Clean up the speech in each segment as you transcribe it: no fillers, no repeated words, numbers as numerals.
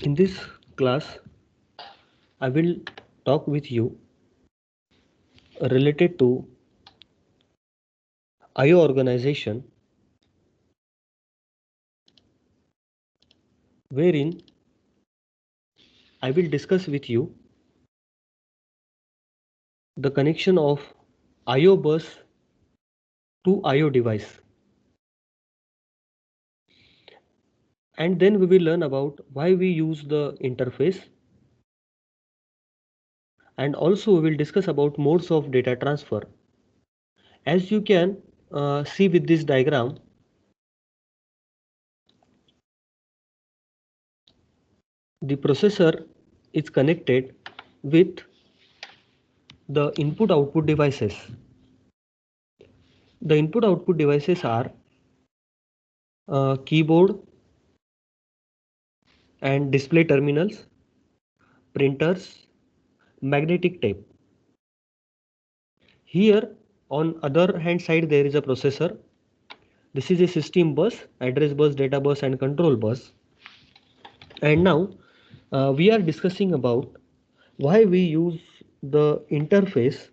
In this class, I will talk with you related to IO organization, wherein I will discuss with you the connection of IO bus to IO device. And then we will learn about why we use the interface. And also we will discuss about modes of data transfer. As you can see with this diagram, the processor is connected with the input output devices. The input output devices are keyboard and display terminals, printers, magnetic tape. Here on other hand side there is a processor. This is a system bus, address bus, data bus and control bus. And now we are discussing about why we use the interface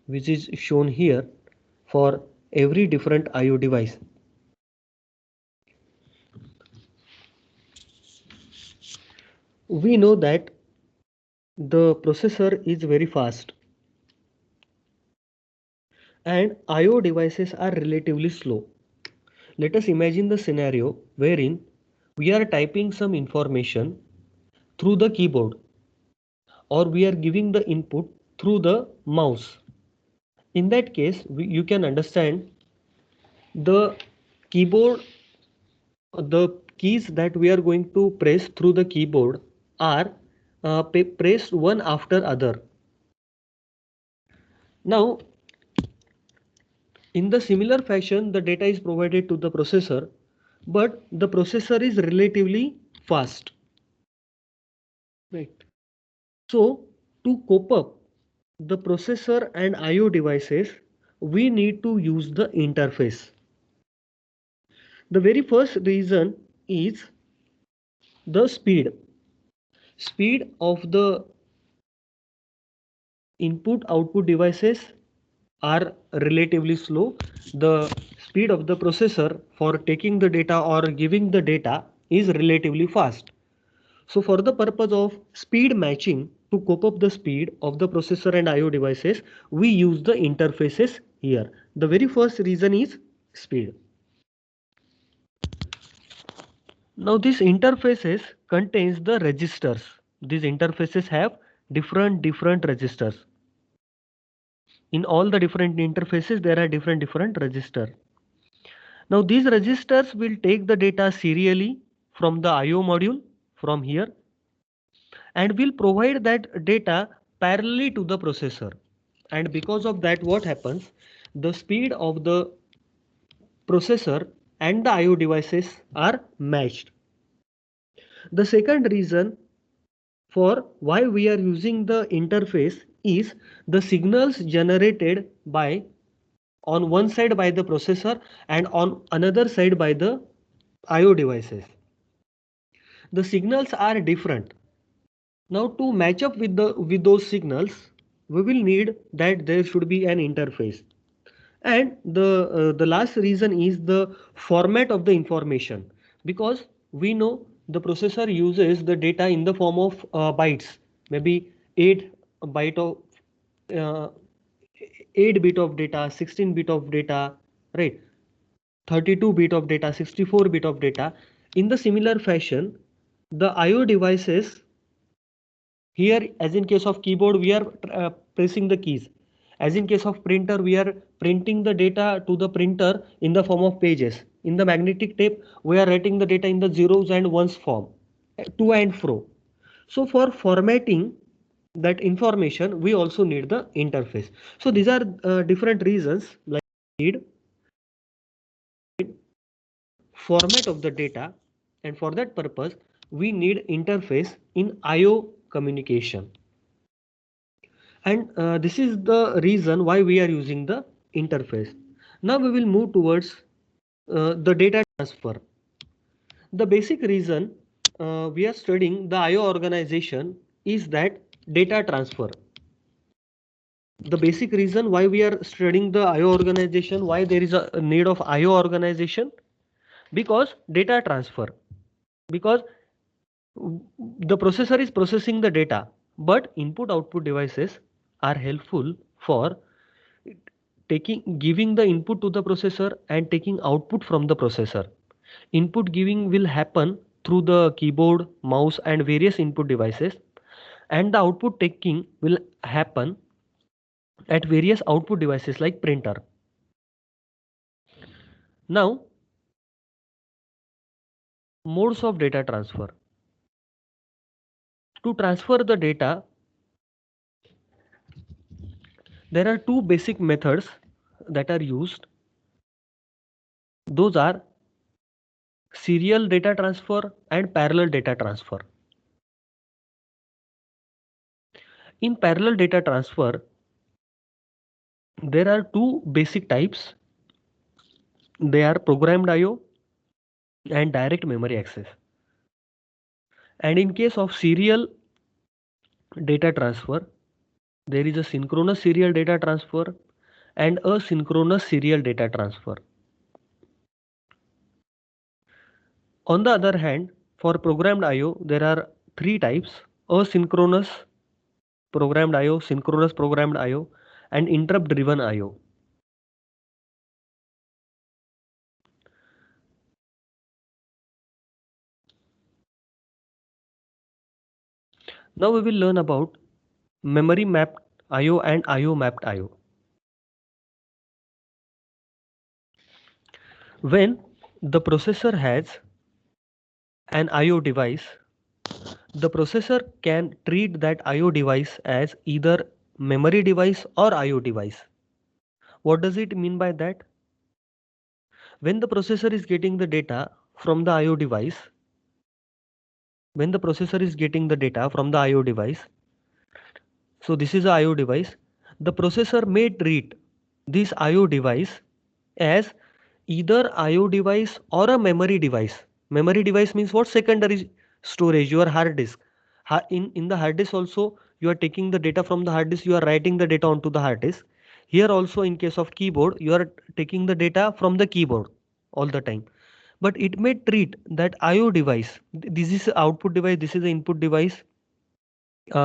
which is shown here for every different IO device. We know that the processor is very fast and IO devices are relatively slow. Let us imagine the scenario wherein we are typing some information through the keyboard or we are giving the input through the mouse. In that case, you can understand the keyboard, the keys that we are going to press through the keyboard are pressed one after other. Now, in the similar fashion, the data is provided to the processor, but the processor is relatively fast. Right. So, to cope up the processor and IO devices, we need to use the interface. The very first reason is the speed. Speed of the input output devices are relatively slow. The speed of the processor for taking the data or giving the data is relatively fast. So for the purpose of speed matching, to cope up the speed of the processor and IO devices, we use the interfaces here. The very first reason is speed. Now these interfaces contains the registers. These interfaces have different registers. In all the different interfaces, there are different registers. Now these registers will take the data serially from the IO module from here and will provide that data parallelly to the processor. And because of that, what happens? The speed of the processor and the IO devices are matched. The second reason for why we are using the interface is the signals generated by on one side by the processor and on another side by the IO devices. The signals are different. Now to match up with those signals, we will need that there should be an interface. And the last reason is the format of the information, because we know the processor uses the data in the form of bytes, maybe 8 byte of uh, 8 bit of data, 16 bit of data, right? 32 bit of data, 64 bit of data. In the similar fashion, the IO devices here, as in case of keyboard, we are pressing the keys. As in case of printer, we are printing the data to the printer in the form of pages. In the magnetic tape, we are writing the data in the zeros and ones form, to and fro. So for formatting that information, we also need the interface. So these are different reasons like need format of the data, and for that purpose, we need interface in IO communication. And this is the reason why we are using the interface. Now we will move towards the data transfer. The basic reason we are studying the IO organization is that data transfer. The basic reason why we are studying the IO organization, why there is a need of IO organization, because data transfer. Because the processor is processing the data, but input output devices are helpful for giving the input to the processor and taking output from the processor. Input giving will happen through the keyboard, mouse and various input devices, and the output taking will happen at various output devices like printer. Now, modes of data transfer. To transfer the data, there are two basic methods that are used. Those are serial data transfer and parallel data transfer. In parallel data transfer, there are two basic types. They are programmed IO and direct memory access. And in case of serial data transfer, there is a synchronous serial data transfer and asynchronous serial data transfer. On the other hand, for programmed IO, there are three types: asynchronous programmed IO, synchronous programmed IO, and interrupt driven IO. Now we will learn about memory mapped IO and IO mapped IO. When the processor has an IO device, the processor can treat that IO device as either memory device or IO device. What does it mean by that? When the processor is getting the data from the IO device, when the processor is getting the data from the IO device, so this is a IO device, the processor may treat this IO device as either IO device or a memory device. Memory device means what? Secondary storage, your hard disk. In the hard disk also, you are taking the data from the hard disk, you are writing the data onto the hard disk. Here also, in case of keyboard, you are taking the data from the keyboard all the time. But it may treat that IO device. This is output device, this is the input device.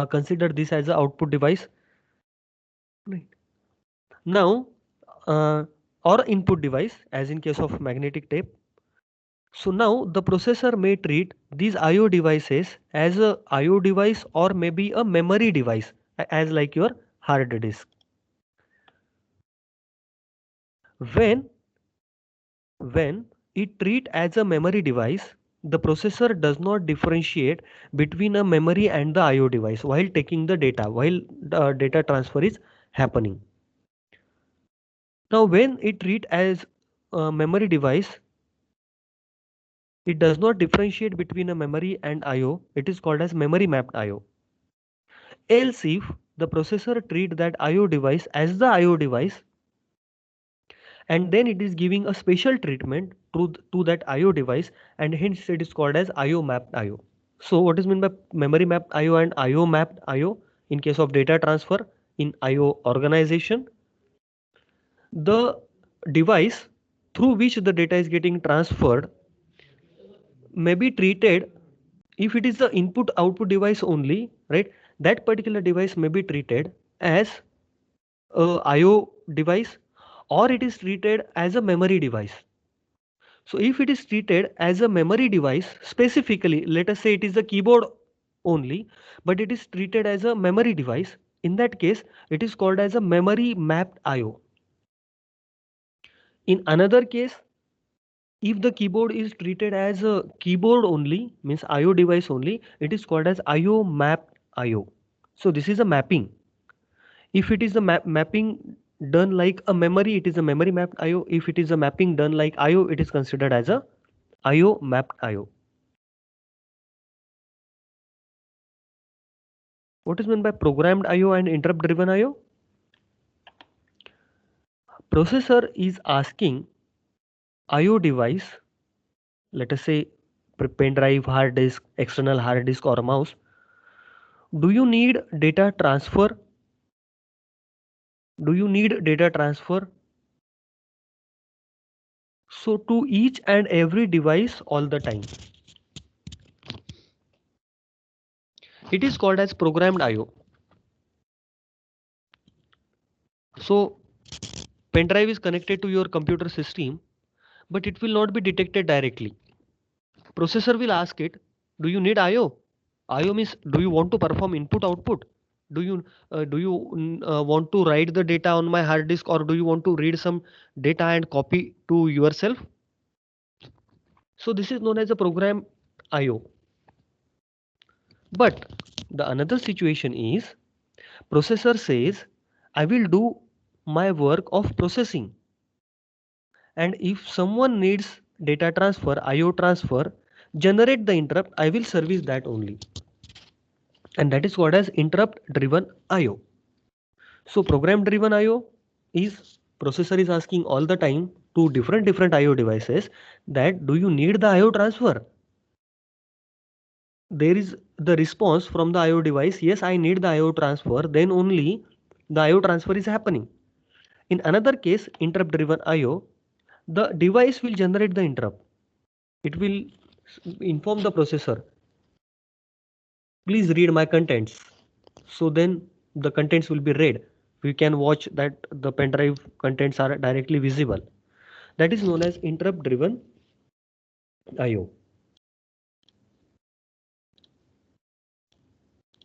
Consider this as the output device. Right. Now, or input device, as in case of magnetic tape. So now the processor may treat these IO devices as a IO device or maybe a memory device, as like your hard disk. When it treat as a memory device, the processor does not differentiate between a memory and the IO device while taking the data, while the data transfer is happening. Now when it treat as a memory device, it does not differentiate between a memory and IO. It is called as memory mapped IO. Else if the processor treat that IO device as the IO device, and then it is giving a special treatment to that IO device, and hence it is called as IO mapped IO. So what is meant by memory mapped IO and IO mapped IO? In case of data transfer in IO organization, the device through which the data is getting transferred may be treated, if it is the input output device only, right, that particular device may be treated as a IO device, or it is treated as a memory device. So if it is treated as a memory device, specifically let us say it is the keyboard only, but it is treated as a memory device, in that case it is called as a memory mapped IO. In another case, if the keyboard is treated as a keyboard only, means IO device only, it is called as IO mapped IO. So this is a mapping. If it is the mapping done like a memory, it is a memory mapped IO. If it is a mapping done like IO, it is considered as a IO mapped IO. What is meant by programmed IO and interrupt driven IO? Processor is asking IO device, let us say pen drive, hard disk, external hard disk or a mouse. Do you need data transfer? Do you need data transfer? So to each and every device all the time. It is called as programmed IO. So pen drive is connected to your computer system, but it will not be detected directly. Processor will ask it, do you need IO? IO means, do you want to perform input output? Do you want to write the data on my hard disk, or do you want to read some data and copy to yourself? So this is known as a program IO. But the another situation is processor says, I will do my work of processing. And if someone needs data transfer, IO transfer, generate the interrupt, I will service that only. And that is called as interrupt driven IO. So program driven IO is processor is asking all the time to different IO devices that do you need the IO transfer? There is the response from the IO device, yes, I need the IO transfer, then only the IO transfer is happening. In another case, interrupt driven IO, the device will generate the interrupt. It will inform the processor, please read my contents. So then the contents will be read. We can watch that the pen drive contents are directly visible. That is known as interrupt driven IO.